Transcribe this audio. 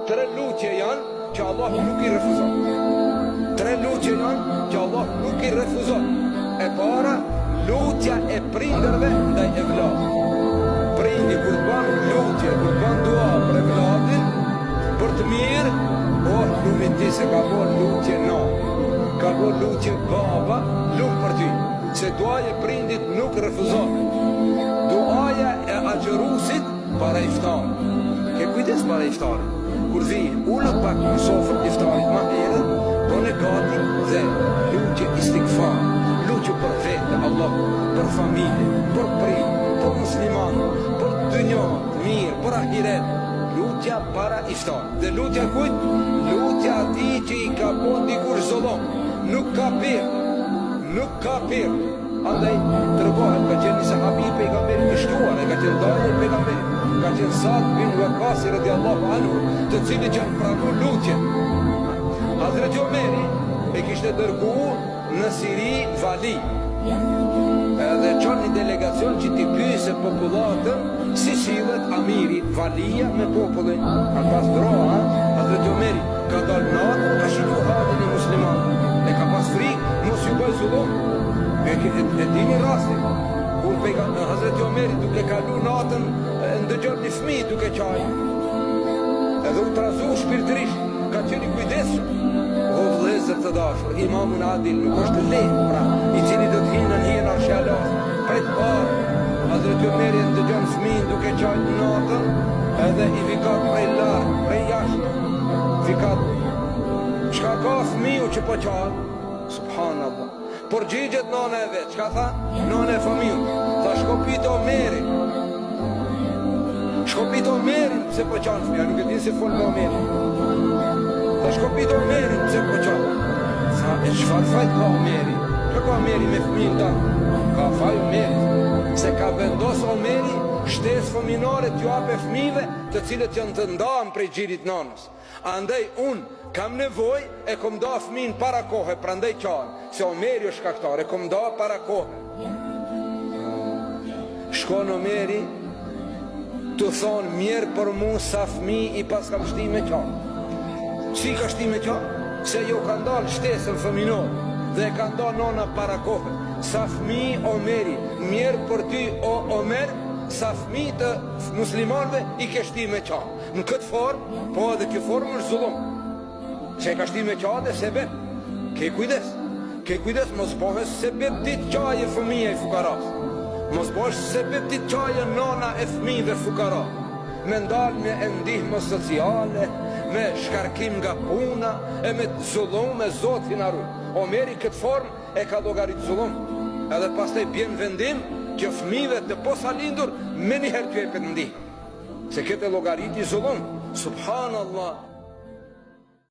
tre lutje janë që Allah nuk i refuzon. Tre lutje janë që Allah nuk i refuzon. E para, lutja e prindërve ndaj evladit. Prindi kur të ban lutje, kur të ban dua për evladin, për të mirë, lumi ti se ka bo lutje ka bo lutje baba, lumë për ty. Se duaja e prindit nuk refuzon. Duaja e agjerusit para iftarit. Ke kujdes para iftarit. Kur vi, ullët pak në sofrën iftarit ma herët, bone gati dhe lutje istikfar, lutje për vete, Allah, për familje, për prind, për musliman, për dënjot, mirë, për ahiret, lutja para iftarit. Dhe lutja kujt? Lutja ati që i ka po dikur zullom, nuk ka pirë. Andaj të rëgohet, ka qenë një sahabi i pejgamberit i shtuar, e ka qenë Daniel pejgamberit, ka qenë Sad bin Waqasi radiallahu anhu, të cili që në pranu lutje. Hazreti Omeri e kishte dërgu në Siri vali, edhe qonë një delegacion që t'i pyse popullatën si sillet amiri, valia me popullin. Ka pas droa, Hazreti Omeri ka dalë natë, ka shiku hadin i musliman, e ka pas frikë, mos ju bëj zullum. E dini rasti, kur Hazreti Omeri duke kalu natën, ndëgjon një fëmijë duke qaj, edhe u trazu shpirtërisht, ka qenë kujdesshëm. O vëllezër të dashur, Imamun Adil nuk është lehtë, pra, i cili do të hinë në hijen arshalas, prej të parë, Hazreti Omeri ndëgjon fëmijën duke qaj natën, edhe i vikat prej lartë, prej jashtë, vikat, çka ka fëmiju që po qaj, subhanallah. Por gjigjet nane e vetë, qka tha? Nane e familë. Tha shkopito Omeri. Shkopito Omeri se po qanë fëmija, nuk e din se folë me Omeri. Tha shkopito Omeri se po qanë. Tha e qfar fajt ka Omeri? Që ka Omeri me fëmijën ta? Ka faj Omeri. Se ka vendos Omeri shtesë fëminore t'ju ape fëmive të cilët janë të ndanë prej gjirit nanës. Andaj unë kam nevoj e kom da fëmin para kohë, prandaj qanë, se Omeri është kaktar, e kom da para kohë. Shkon Omeri, të thonë mjerë për mu sa fëmi i pas kam shti me qanë. Si ka shti me qanë? Se jo ka ndalë shtesën fëminor, dhe ka ndalë nona para kohë. Sa fëmi Omeri, mjerë për ty o Omer, sa fëmi të muslimanve i ke shti me qanë. Në këtë formë, po edhe kjo formë është zullum. Se ka shti me qade sebeb. Ke kujdes, mos bëhesh sebeb ti qaje fëmija i fukaras. Mos bëhesh sebeb ti qaje nona e fëmijëve fukara. Me ndalë me ndihmë sociale, me shkarkim nga puna, e me zullum me Zotin arru. Omeri këtë formë e ka llogarit zullum. Edhe pastaj bjen vendim që fëmijëve të posa lindur me njëherë t'ju e për ndihmë. Se këtë llogarit i zullum. Subhanallah.